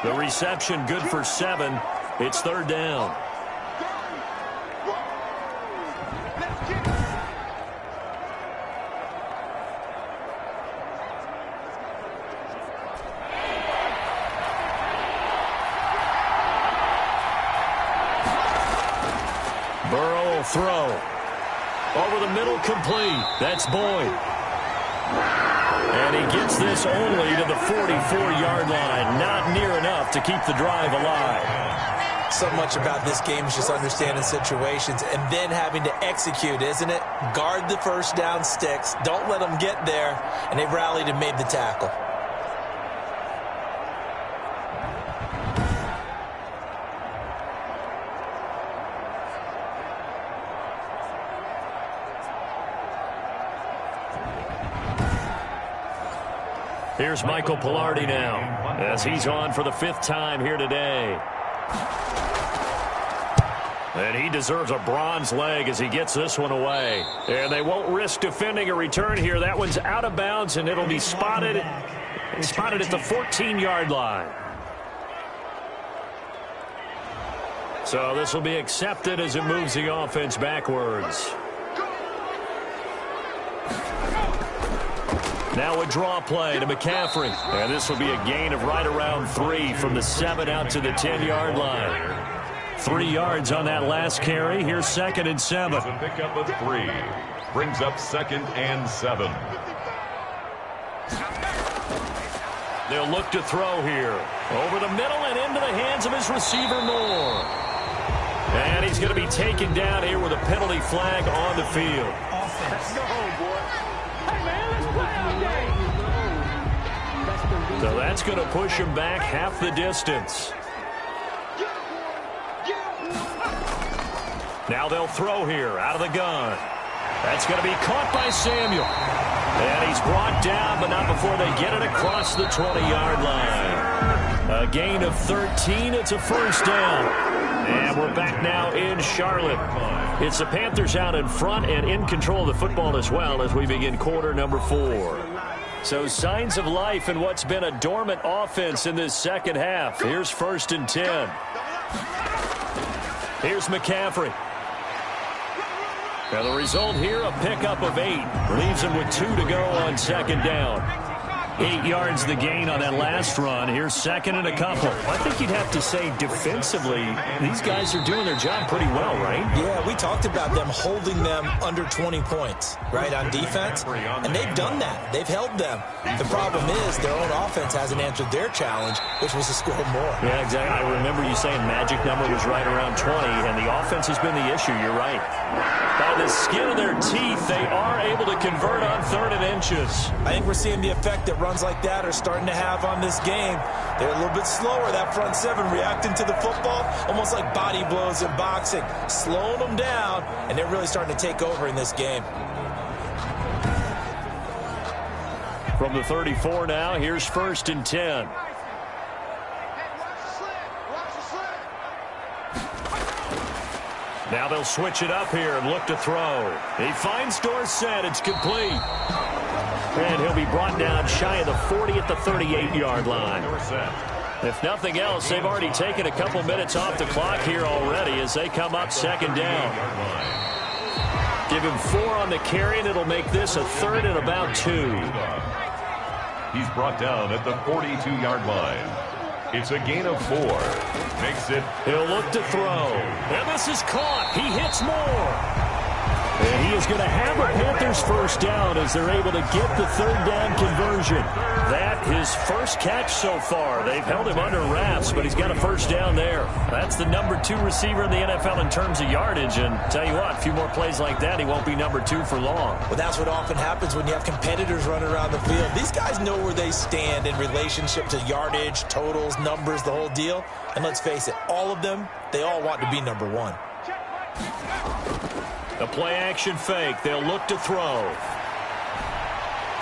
The reception good for 7. It's 3rd down. Burrow will throw. Over the middle, complete. That's Boyd. And he gets this only to the 44-yard line. Not near enough to keep the drive alive. So much about this game is just understanding situations and then having to execute, isn't it? Guard the 1st down sticks. Don't let them get there. And they've rallied and made the tackle. Here's Michael Pilardi now. as he's on for the 5th time here today. And he deserves a bronze leg as he gets this one away. And they won't risk defending a return here. That one's out of bounds, and it'll be spotted at the 14-yard line. So this will be accepted as it moves the offense backwards. Now a draw play to McCaffrey. And this will be a gain of right around 3 from the 7 out to the 10-yard line. 3 yards on that last carry. Here's 2nd and 7. A pickup of 3. Brings up 2nd and 7. They'll look to throw here. Over the middle and into the hands of his receiver, Moore. And he's going to be taken down here with a penalty flag on the field. So that's going to push him back half the distance. Now they'll throw here out of the gun. That's going to be caught by Samuel. And he's brought down, but not before they get it across the 20-yard line. A gain of 13. It's a 1st down. And we're back now in Charlotte. It's the Panthers out in front and in control of the football as well as we begin quarter number 4. So signs of life in what's been a dormant offense in this second half. Here's 1st and 10. Here's McCaffrey. Now the result here, a pickup of 8. Leaves him with 2 to go on 2nd down. 8 yards the gain on that last run. Here's 2nd and a couple. I think you'd have to say defensively, these guys are doing their job pretty well, right? Yeah, we talked about them holding them under 20 points, right, on defense. And they've done that. They've held them. The problem is their own offense hasn't answered their challenge, which was to score more. Yeah, exactly. I remember you saying magic number was right around 20, and the offense has been the issue. You're right. By the skin of their teeth, they are able to convert on 3rd and inches. I think we're seeing the effect that runs like that are starting to have on this game. They're a little bit slower, that front 7, reacting to the football, almost like body blows in boxing, slowing them down, and they're really starting to take over in this game. From the 34 now, here's 1st and 10. Now they'll switch it up here and look to throw. He finds Dorsett. It's complete. And he'll be brought down shy of the 40 at the 38-yard line. If nothing else, they've already taken a couple minutes off the clock here already as they come up 2nd down. Give him 4 on the carry, and it'll make this a 3rd and about 2. He's brought down at the 42-yard line. It's a gain of 4. Makes it. He'll look to throw. And this is caught. He hits Moore. And he is going to have a Panthers 1st down as they're able to get the 3rd down conversion. That his first catch so far. They've held him under wraps, but he's got a 1st down there. That's the number 2 receiver in the NFL in terms of yardage. And tell you what, a few more plays like that, he won't be number 2 for long. Well, that's what often happens when you have competitors running around the field. These guys know where they stand in relationship to yardage, totals, numbers, the whole deal. And let's face it, all of them, they all want to be number 1. The play-action fake. They'll look to throw.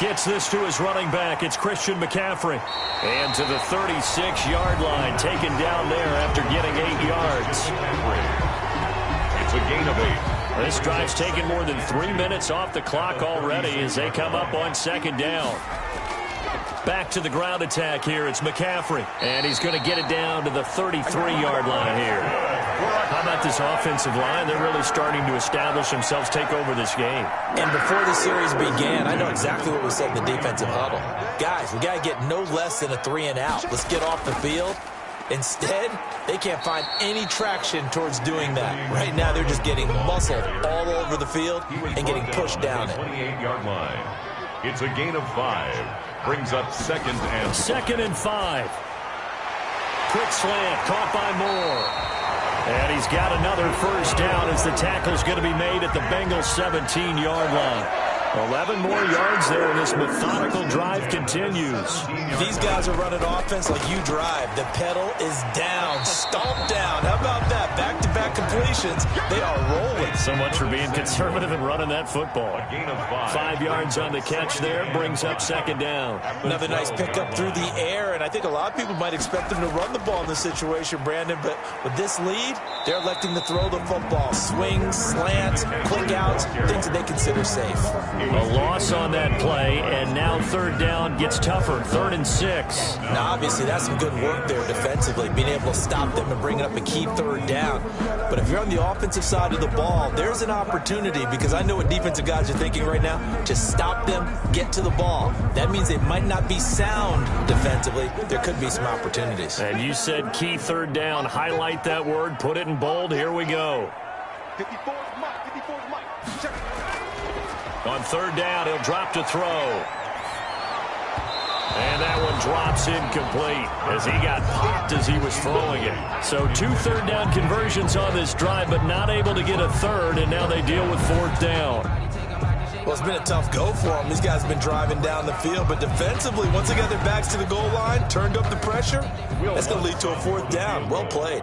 Gets this to his running back. It's Christian McCaffrey. And to the 36-yard line. Taken down there after getting 8 yards. It's a gain of 8. This drive's taken more than 3 minutes off the clock already as they come up on 2nd down. Back to the ground attack here. It's McCaffrey. And he's going to get it down to the 33-yard line here. How about this offensive line? They're really starting to establish themselves, take over this game. And before the series began, I know exactly what was said in the defensive huddle. Guys, we got to get no less than a 3 and out. Let's get off the field. Instead, they can't find any traction towards doing that. Right now, they're just getting muscled all over the field and getting pushed down it. 28-yard line. It's a gain of 5. Brings up 2nd and 2nd and 5. Quick slant caught by Moore. And he's got another 1st down as the tackle's going to be made at the Bengals 17-yard line. 11 more yards there, and this methodical drive continues. These guys are running offense like you drive. The pedal is down, stomp down. How about that? Back-to-back completions. They are rolling. So much for being conservative and running that football. 5 yards on the catch there, brings up second down. Another nice pickup through the air, and I think a lot of people might expect them to run the ball in this situation, Brandon, but with this lead, they're electing to throw the football. Swings, slants, quick outs, things that they consider safe. A loss on that play, and now third down gets tougher. 3rd and 6. Now, obviously, that's some good work there defensively, being able to stop them and bring up a key third down. But if you're on the offensive side of the ball, there's an opportunity, because I know what defensive guys are thinking right now. Just stop them, get to the ball. That means they might not be sound defensively. There could be some opportunities. And you said key third down. Highlight that word, put it in bold. Here we go. 54 Mike. Check. On third down, he'll drop to throw. And that one drops incomplete as he got popped as he was throwing it. So 2 third down conversions on this drive, but not able to get a third, and now they deal with 4th down. Well, it's been a tough go for them. These guys have been driving down the field, but defensively, once they got their backs to the goal line, turned up the pressure, that's going to lead to a 4th down. Well played.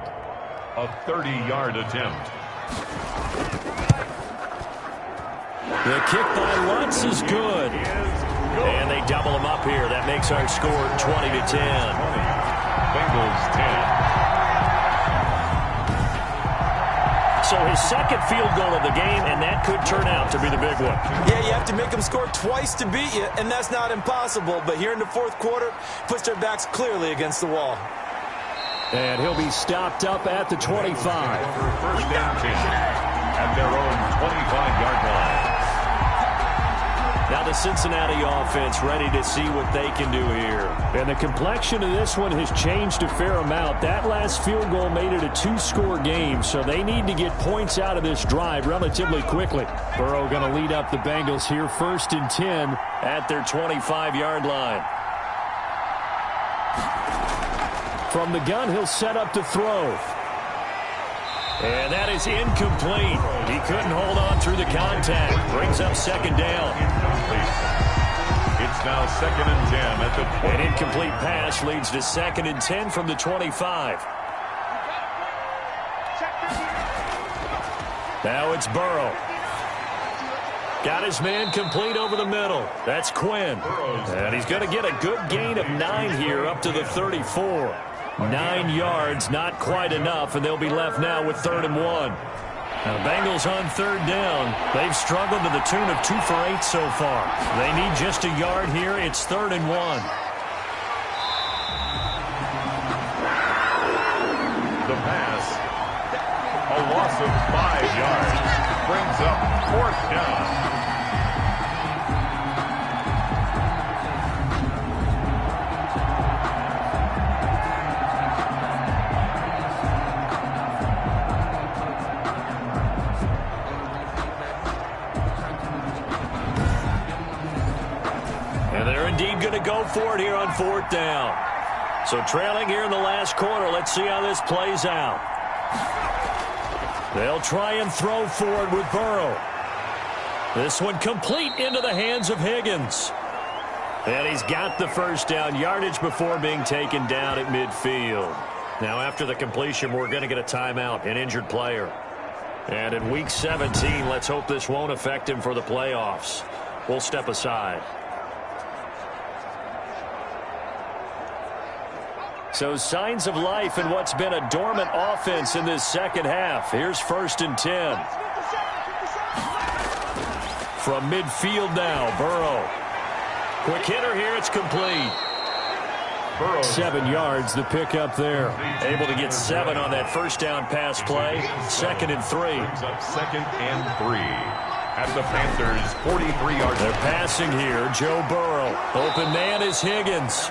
A 30-yard attempt. The kick by Lutz is good. And they double him up here. That makes our score 20-10. Bengals 10. So his second field goal of the game, and that could turn out to be the big one. Yeah, you have to make them score twice to beat you, and that's not impossible. But here in the 4th quarter, puts their backs clearly against the wall. And he'll be stopped up at the 25. First down 10 at their own 25-yard line. Now the Cincinnati offense ready to see what they can do here. And the complexion of this one has changed a fair amount. That last field goal made it a 2-score game, so they need to get points out of this drive relatively quickly. Burrow going to lead up the Bengals here, 1st and 10 at their 25-yard line. From the gun, he'll set up to throw. And that is incomplete. He couldn't hold on through the contact. Brings up second down. It's now 2nd and 10 at the 20. An incomplete pass leads to 2nd and 10 from the 25. Now it's Burrow. Got his man complete over the middle. That's Quinn. And he's going to get a good gain of 9 here up to the 34. 9 yards, not quite enough, and they'll be left now with 3rd and 1. Now, Bengals on 3rd down. They've struggled to the tune of 2 for 8 so far. They need just a yard here. It's 3rd and 1. The pass, a loss of 5 yards, brings up 4th down. Indeed going to go for it here on 4th down. So trailing here in the last quarter. Let's see how this plays out. They'll try and throw forward with Burrow. This one complete into the hands of Higgins. And he's got the first down, yardage before being taken down at midfield. Now after the completion, we're going to get a timeout, an injured player. And in week 17, let's hope this won't affect him for the playoffs. We'll step aside. So signs of life in what's been a dormant offense in this second half. Here's 1st and 10. From midfield now, Burrow. Quick hitter here, it's complete. Burrow. 7 yards, the pickup there. Able to get 7 on that first down pass play. 2nd and 3. Brings up 2nd and 3 at the Panthers' 43-yard line. They're passing here. Joe Burrow. Open man is Higgins.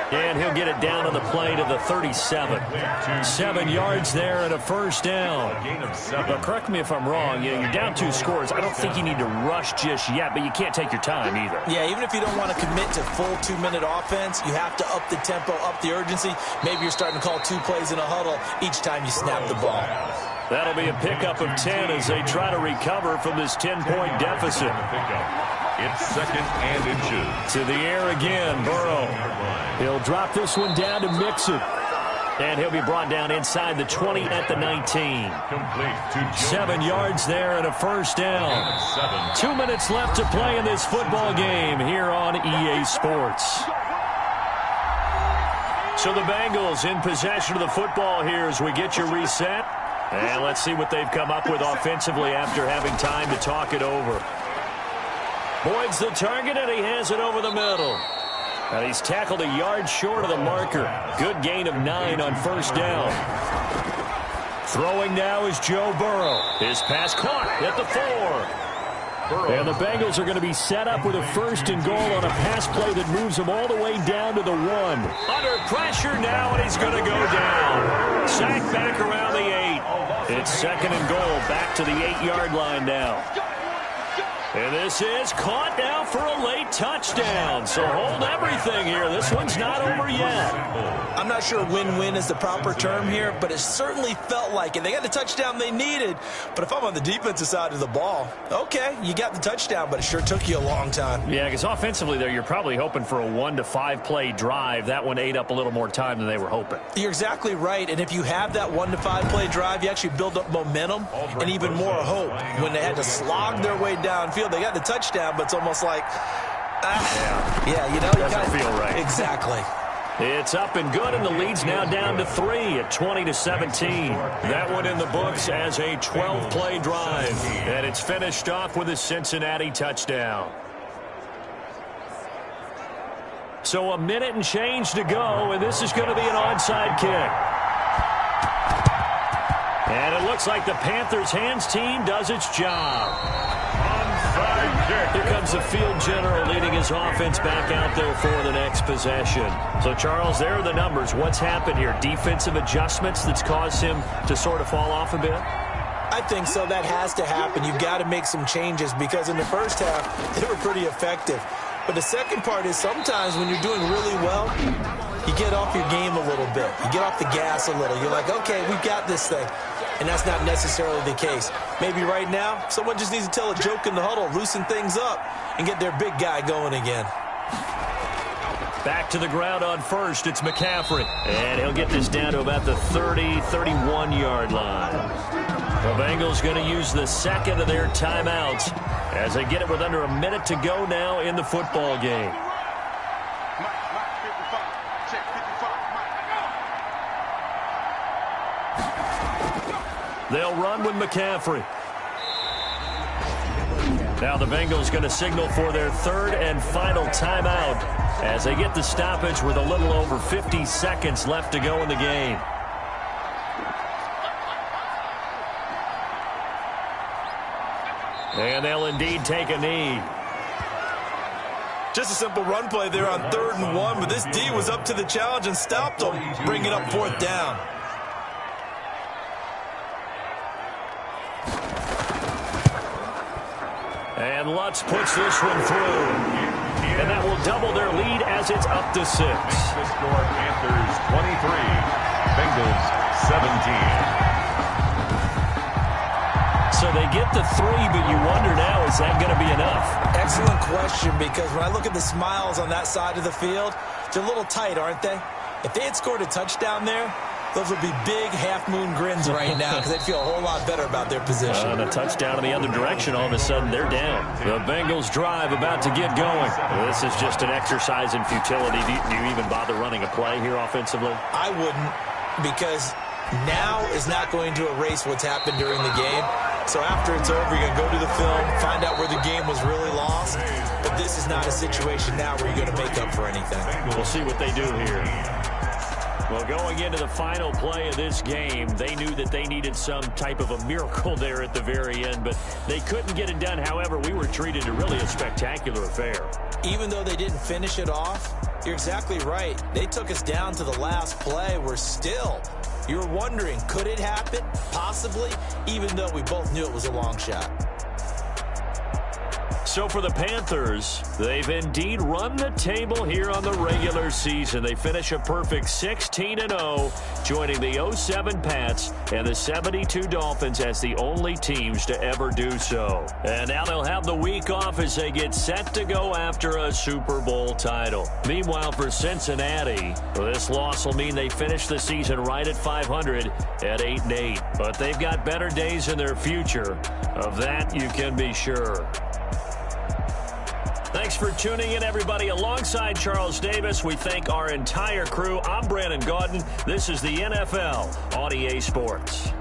And he'll get it down to the play to the 37. 7 yards there and a first down. But correct me if I'm wrong. You know, you're down 2 scores. I don't think you need to rush just yet, but you can't take your time either. Yeah, even if you don't want to commit to full 2-minute offense, you have to up the tempo, up the urgency. Maybe you're starting to call 2 plays in a huddle each time you snap the ball. That'll be a pickup of 10 as they try to recover from this 10-point deficit. It's 2nd and inches. To the air again, Burrow. He'll drop this one down to Mixon. And he'll be brought down inside the 20 at the 19. Complete to 7 yards there and a first down. 2 minutes left to play in this football game here on EA Sports. So the Bengals in possession of the football here as we get you reset. And let's see what they've come up with offensively after having time to talk it over. Boyd's the target, and he has it over the middle. And he's tackled a yard short of the marker. Good gain of 9 on first down. Throwing now is Joe Burrow. His pass caught at the 4. And the Bengals are going to be set up with a 1st and goal on a pass play that moves them all the way down to the 1. Under pressure now, and he's going to go down. Sacked back around the 8. It's 2nd and goal, back to the 8-yard line now. And this is caught now for a late touchdown. So hold everything here. This one's not over yet. I'm not sure win-win is the proper term here, but it certainly felt like it. They got the touchdown they needed. But if I'm on the defensive side of the ball, okay, you got the touchdown, but it sure took you a long time. Yeah, because offensively there, you're probably hoping for a 1 to 5 play drive. That one ate up a little more time than they were hoping. You're exactly right. And if you have that 1 to 5 play drive, you actually build up momentum and even more hope. When they had to slog their way downfield, they got the touchdown, but it's almost like, yeah, you know, doesn't feel right. Exactly. It's up and good, and the lead's now down to 3 at 20-17. That one in the books as a 12-play drive, and it's finished off with a Cincinnati touchdown. So a minute and change to go, and this is going to be an onside kick. And it looks like the Panthers' hands team does its job. Here comes the field general leading his offense back out there for the next possession. So, Charles, there are the numbers. What's happened here? Defensive adjustments that's caused him to sort of fall off a bit? I think so. That has to happen. You've got to make some changes because in the first half, they were pretty effective. But the second part is sometimes when you're doing really well, you get off your game a little bit. You get off the gas a little. You're like, okay, we've got this thing. And that's not necessarily the case. Maybe right now, someone just needs to tell a joke in the huddle, loosen things up, and get their big guy going again. Back to the ground on first, it's McCaffrey. And he'll get this down to about the 30, 31-yard line. The Bengals going to use the 2nd of their timeouts as they get it with under a minute to go now in the football game. They'll run with McCaffrey. Now the Bengals going to signal for their 3rd and final timeout as they get the stoppage with a little over 50 seconds left to go in the game. And they'll indeed take a knee. Just a simple run play there on 3rd and 1, but this D was up to the challenge and stopped them, bringing up 4th down. And Lutz puts this one through. And that will double their lead as it's up to 6. The score, Panthers 23, Bengals 17. So they get the 3, but you wonder now, is that going to be enough? Excellent question, because when I look at the smiles on that side of the field, they're a little tight, aren't they? If they had scored a touchdown there, those would be big half-moon grins right now because they'd feel a whole lot better about their position. And a touchdown in the other direction, all of a sudden they're down. The Bengals drive about to get going. This is just an exercise in futility. Do you even bother running a play here offensively? I wouldn't, because now is not going to erase what's happened during the game. So after it's over, you're going to go to the film, find out where the game was really lost. But this is not a situation now where you're going to make up for anything. We'll see what they do here. Well, going into the final play of this game, they knew that they needed some type of a miracle there at the very end, but they couldn't get it done. However, we were treated to really a spectacular affair. Even though they didn't finish it off, you're exactly right. They took us down to the last play. We're still, you're wondering, could it happen? Possibly, even though we both knew it was a long shot. So for the Panthers, they've indeed run the table here on the regular season. They finish a perfect 16-0, joining the 07 Pats and the 72 Dolphins as the only teams to ever do so. And now they'll have the week off as they get set to go after a Super Bowl title. Meanwhile, for Cincinnati, this loss will mean they finish the season right at 500 at 8-8. But they've got better days in their future. Of that, you can be sure. Thanks for tuning in, everybody. Alongside Charles Davis, we thank our entire crew. I'm Brandon Gaudin. This is the NFL on EA Sports.